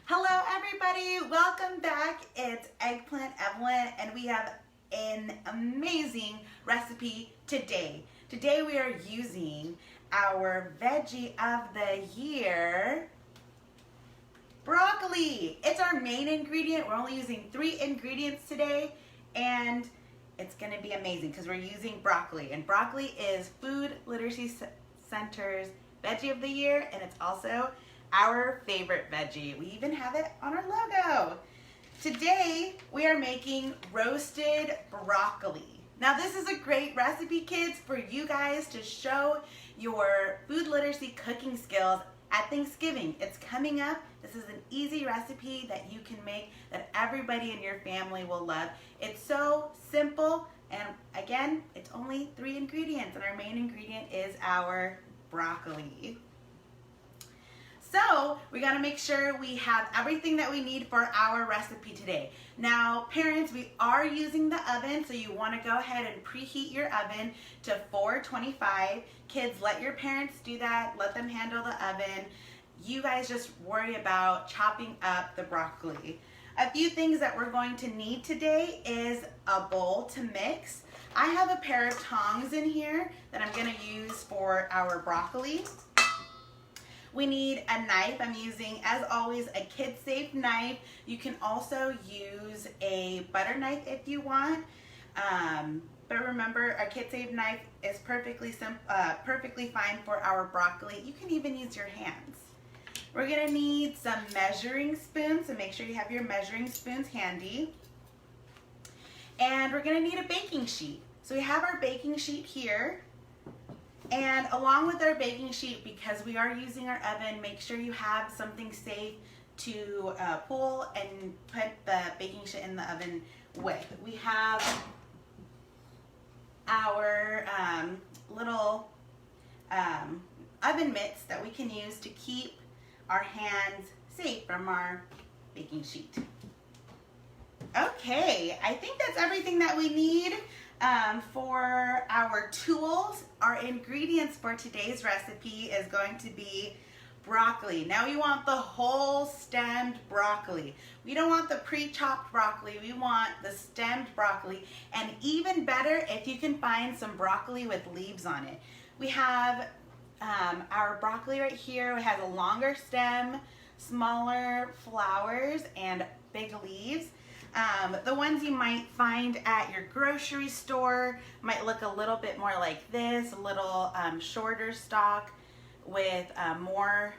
Hello everybody, welcome back. It's Eggplant Evelyn and we have an amazing recipe today. Today we are using our veggie of the year, broccoli. It's our main ingredient. We're only using 3 ingredients today and it's gonna be amazing because we're using broccoli. And broccoli is Food Literacy Center's veggie of the year, and it's also our favorite veggie. We even have it on our logo. Today we are making roasted broccoli. Now this is a great recipe, kids, for you guys to show your food literacy cooking skills at Thanksgiving. It's coming up. This is an easy recipe that you can make that everybody in your family will love. It's so simple, and again, it's only 3 ingredients, and our main ingredient is our broccoli. So we gotta make sure we have everything that we need for our recipe today. Now, parents, we are using the oven, so you wanna go ahead and preheat your oven to 425. Kids, let your parents do that. Let them handle the oven. You guys just worry about chopping up the broccoli. A few things that we're going to need today is a bowl to mix. I have a pair of tongs in here that I'm gonna use for our broccoli. We need a knife. I'm using, as always, a kid-safe knife. You can also use a butter knife if you want. But remember, a kid-safe knife is perfectly fine for our broccoli. You can even use your hands. We're gonna need some measuring spoons, so make sure you have your measuring spoons handy. And we're gonna need a baking sheet. So we have our baking sheet here. And along with our baking sheet, because we are using our oven, make sure you have something safe to pull and put the baking sheet in the oven with. We have our little oven mitts that we can use to keep our hands safe from our baking sheet. Okay, I think that's everything that we need. For our tools, our ingredients for today's recipe is going to be broccoli. Now we want the whole stemmed broccoli. We don't want the pre-chopped broccoli. We want the stemmed broccoli, and even better if you can find some broccoli with leaves on it. We have our broccoli right here. It has a longer stem, smaller flowers, and big leaves. The ones you might find at your grocery store might look a little bit more like this, a little shorter stalk with more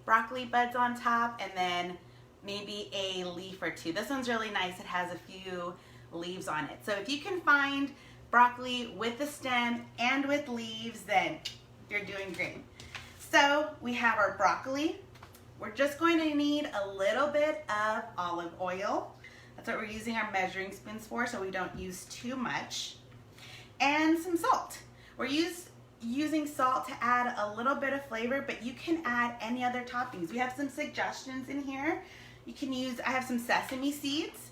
broccoli buds on top, and then maybe a leaf or 2. This one's really nice. It has a few leaves on it. So if you can find broccoli with the stem and with leaves, then you're doing great. So we have our broccoli. We're just going to need a little bit of olive oil. That's what we're using our measuring spoons for, so we don't use too much. And some salt. We're using salt to add a little bit of flavor, but you can add any other toppings. We have some suggestions in here. You can use, I have some sesame seeds.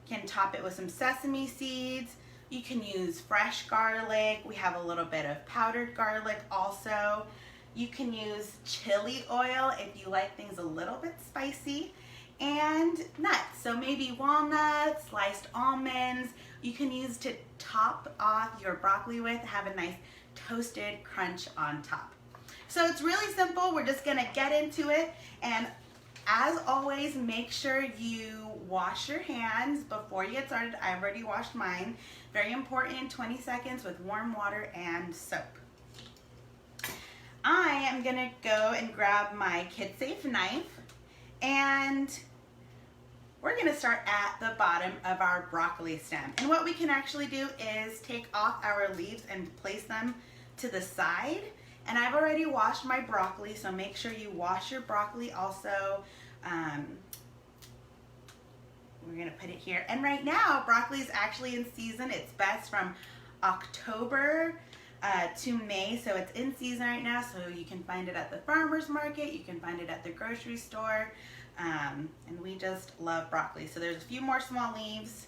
You can top it with some sesame seeds. You can use fresh garlic. We have a little bit of powdered garlic also. You can use chili oil if you like things a little bit spicy, and nuts. So maybe walnuts, sliced almonds, you can use to top off your broccoli with, have a nice toasted crunch on top. So it's really simple. We're just gonna get into it. And as always, make sure you wash your hands before you get started. I've already washed mine. Very important, 20 seconds with warm water and soap. I am gonna go and grab my kid-safe knife, and we're gonna start at the bottom of our broccoli stem. And what we can actually do is take off our leaves and place them to the side. And I've already washed my broccoli, so make sure you wash your broccoli also. We're gonna put it here. And right now, broccoli is actually in season. It's best from October to May, so it's in season right now, so you can find it at the farmer's market, you can find it at the grocery store, and we just love broccoli. So there's a few more small leaves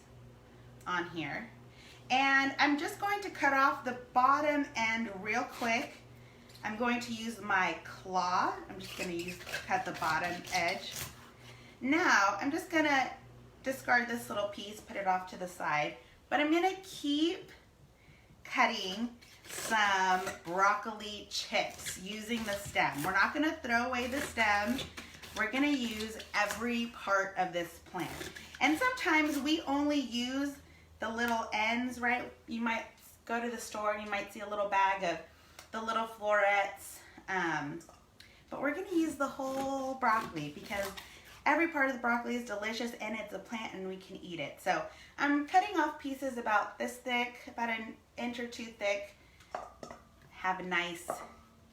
on here, and I'm just going to cut off the bottom end real quick I'm going to use my claw. I'm just going to cut the bottom edge. Now, I'm just going to discard this little piece, put it off to the side, but I'm going to keep cutting some broccoli chips using the stem. We're not going to throw away the stem. We're going to use every part of this plant. And sometimes we only use the little ends, right? You might go to the store and you might see a little bag of the little florets, but we're going to use the whole broccoli because every part of the broccoli is delicious and it's a plant and we can eat it. So I'm cutting off pieces about this thick, about an inch or two thick. Have nice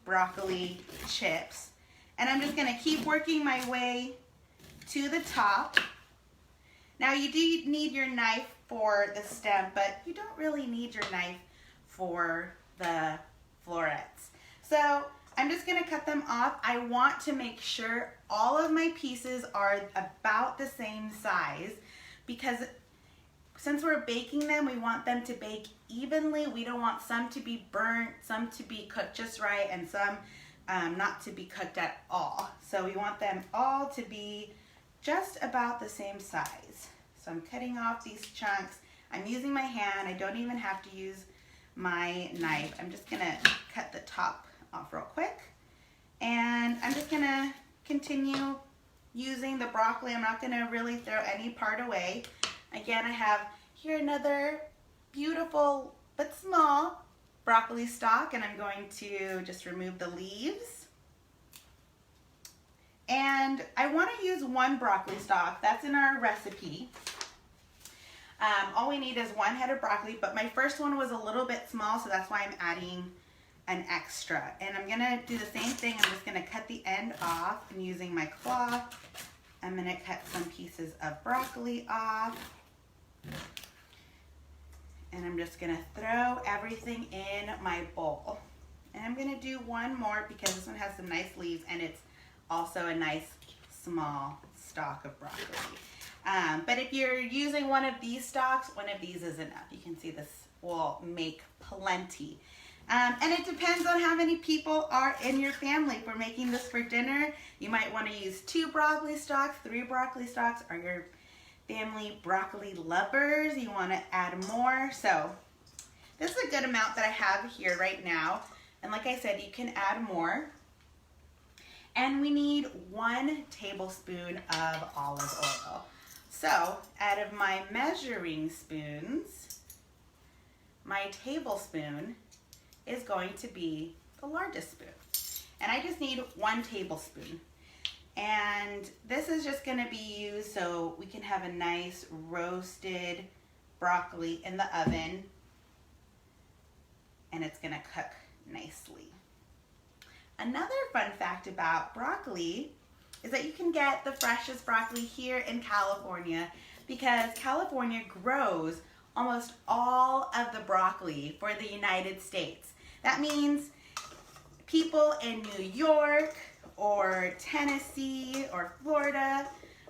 broccoli chips. And I'm just going to keep working my way to the top. Now you do need your knife for the stem, but you don't really need your knife for the florets. So I'm just going to cut them off. I want to make sure all of my pieces are about the same size because since we're baking them, we want them to bake evenly. We don't want some to be burnt, some to be cooked just right, and some not to be cooked at all. So we want them all to be just about the same size. So I'm cutting off these chunks. I'm using my hand. I don't even have to use my knife. I'm just gonna cut the top off real quick. And I'm just gonna continue using the broccoli. I'm not gonna really throw any part away. Again, I have here another beautiful but small broccoli stalk, and I'm going to just remove the leaves. And I want to use one broccoli stalk. That's in our recipe. All we need is one head of broccoli, but my first one was a little bit small, so that's why I'm adding an extra. And I'm gonna do the same thing. I'm just gonna cut the end off and using my claw. I'm gonna cut some pieces of broccoli off. And I'm just gonna throw everything in my bowl. And I'm gonna do one more because this one has some nice leaves and it's also a nice small stalk of broccoli. But if you're using one of these stalks, one of these is enough. You can see this will make plenty. And it depends on how many people are in your family. If we're making this for dinner, you might want to use 2 broccoli stalks, 3 broccoli stalks. Are your family broccoli lovers? You want to add more? So this is a good amount that I have here right now. And like I said, you can add more. And we need 1 tablespoon of olive oil. So out of my measuring spoons, my tablespoon is going to be the largest spoon. And I just need 1 tablespoon. And this is just going to be used so we can have a nice roasted broccoli in the oven. And it's going to cook nicely. Another fun fact about broccoli is that you can get the freshest broccoli here in California because California grows almost all of the broccoli for the United States. That means people in New York or Tennessee or Florida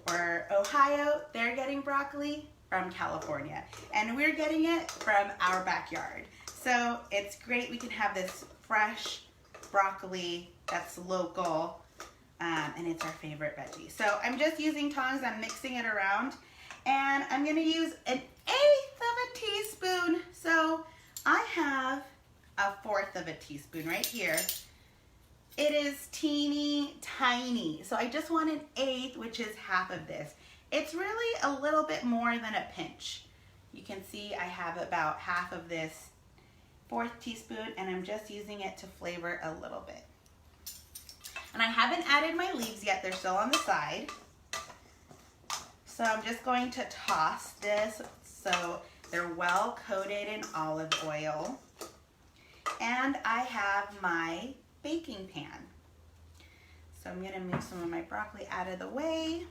or Ohio, they're getting broccoli from California. And we're getting it from our backyard. So it's great. We can have this fresh broccoli that's local. And it's our favorite veggie. So I'm just using tongs, I'm mixing it around, and I'm gonna use 1/8 of a teaspoon. So I have 1/4 of a teaspoon right here. It is teeny tiny. So I just want 1/8, which is half of this. It's really a little bit more than a pinch. You can see I have about half of this 1/4 teaspoon, and I'm just using it to flavor a little bit. And I haven't added my leaves yet, they're still on the side. So I'm just going to toss this so they're well coated in olive oil. And I have my baking pan. So I'm gonna move some of my broccoli out of the way.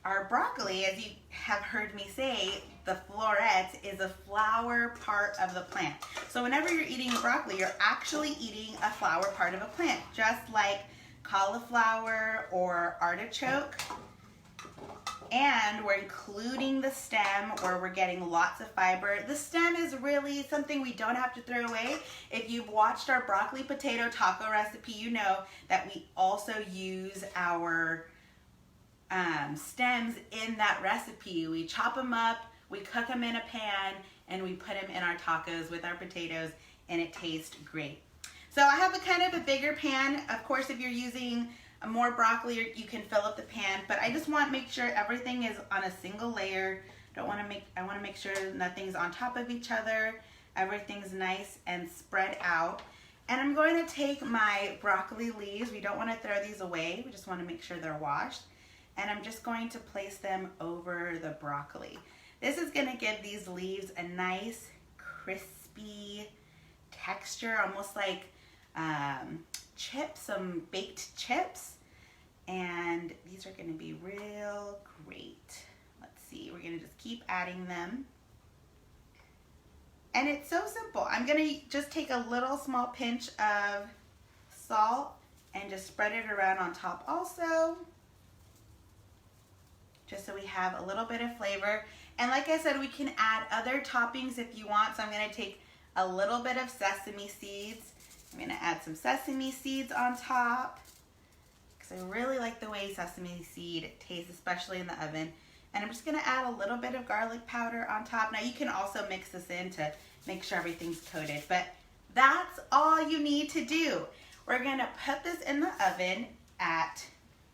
Our broccoli, as you have heard me say, the floret is a flower part of the plant. So whenever you're eating broccoli, you're actually eating a flower part of a plant, just like cauliflower or artichoke. And we're including the stem where we're getting lots of fiber. The stem is really something we don't have to throw away. If you've watched our broccoli potato taco recipe, you know that we also use our stems in that recipe. We chop them up, we cook them in a pan, and we put them in our tacos with our potatoes, and it tastes great. So I have a kind of a bigger pan. Of course, if you're using more broccoli, you can fill up the pan, but I just want to make sure everything is on a single layer. I want to make sure nothing's on top of each other. Everything's nice and spread out. And I'm going to take my broccoli leaves. We don't want to throw these away. We just want to make sure they're washed. And I'm just going to place them over the broccoli. This is going to give these leaves a nice crispy texture, almost like chips, some baked chips. And these are going to be real great. Let's see, we're going to just keep adding them. And it's so simple. I'm going to just take a little small pinch of salt and just spread it around on top also, just so we have a little bit of flavor. And like I said, we can add other toppings if you want. So I'm going to take a little bit of sesame seeds. I'm going to add some sesame seeds on top, because I really like the way sesame seed tastes, especially in the oven. And I'm just going to add a little bit of garlic powder on top. Now you can also mix this in to make sure everything's coated, but that's all you need to do. We're going to put this in the oven at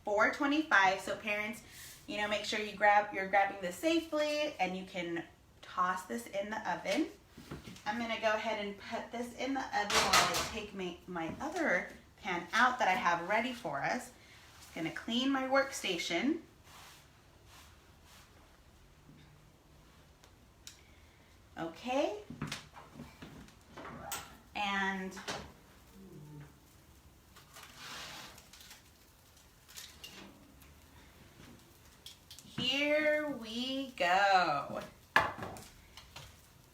425. So parents, you know, make sure you're grabbing this safely, and you can toss this in the oven. I'm going to go ahead and put this in the oven while I take my other pan out that I have ready for us. I'm going to clean my workstation. Okay. And here we go.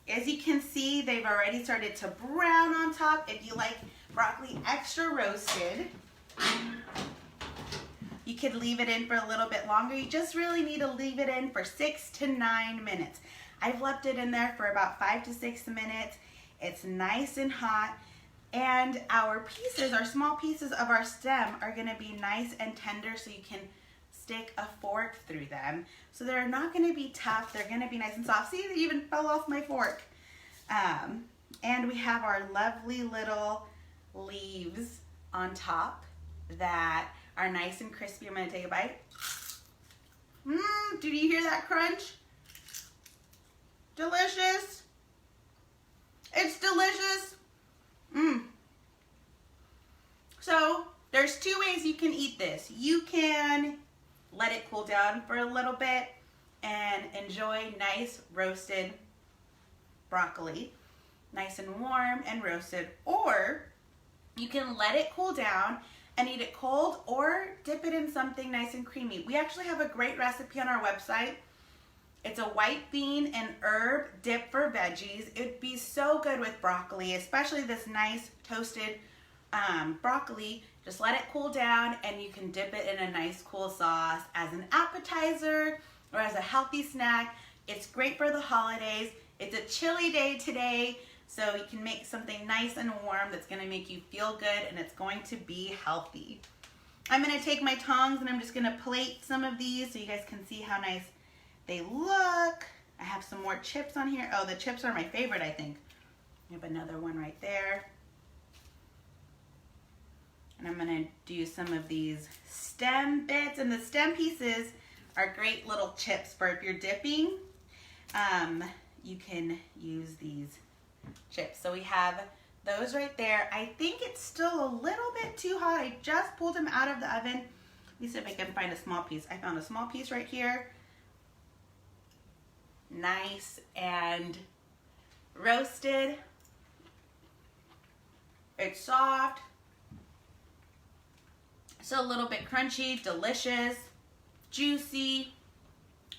As you can see, they've already started to brown on top. If you like broccoli extra roasted, you could leave it in for a little bit longer. You just really need to leave it in for 6 to 9 minutes. I've left it in there for about 5 to 6 minutes. It's nice and hot. And our pieces, our small pieces of our stem, are going to be nice and tender, so you can stick a fork through them. So they're not going to be tough. They're going to be nice and soft. See, they even fell off my fork. And we have our lovely little leaves on top that are nice and crispy. I'm going to take a bite. Did you hear that crunch? Delicious. It's delicious. So there's 2 ways you can eat this. You can let it cool down for a little bit and enjoy nice roasted broccoli, nice and warm and roasted, or you can let it cool down and eat it cold, or dip it in something nice and creamy. We actually have a great recipe on our website. It's a white bean and herb dip for veggies. It'd be so good with broccoli, especially this nice toasted broccoli. Just let it cool down, and you can dip it in a nice cool sauce as an appetizer or as a healthy snack. It's great for the holidays. It's a chilly day today, so you can make something nice and warm that's going to make you feel good, and it's going to be healthy. I'm going to take my tongs, and I'm just going to plate some of these so you guys can see how nice they look. I have some more chips on here. Oh, the chips are my favorite, I think. I have another one right there. And I'm going to do some of these stem bits. And the stem pieces are great little chips for if you're dipping. You can use these chips. So we have those right there. I think it's still a little bit too hot. I just pulled them out of the oven. Let me see if I can find a small piece. I found a small piece right here. Nice and roasted. It's soft. So a little bit crunchy, delicious, juicy.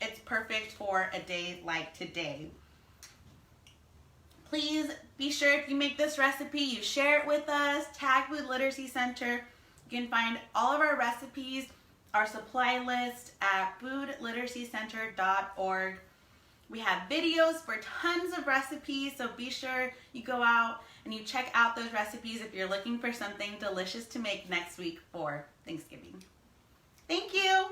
It's perfect for a day like today. Please be sure, if you make this recipe, you share it with us. Tag Food Literacy Center. You can find all of our recipes our supply list at foodliteracycenter.org. We have videos for tons of recipes, so be sure you go out and you check out those recipes if you're looking for something delicious to make next week for Thanksgiving. Thank you.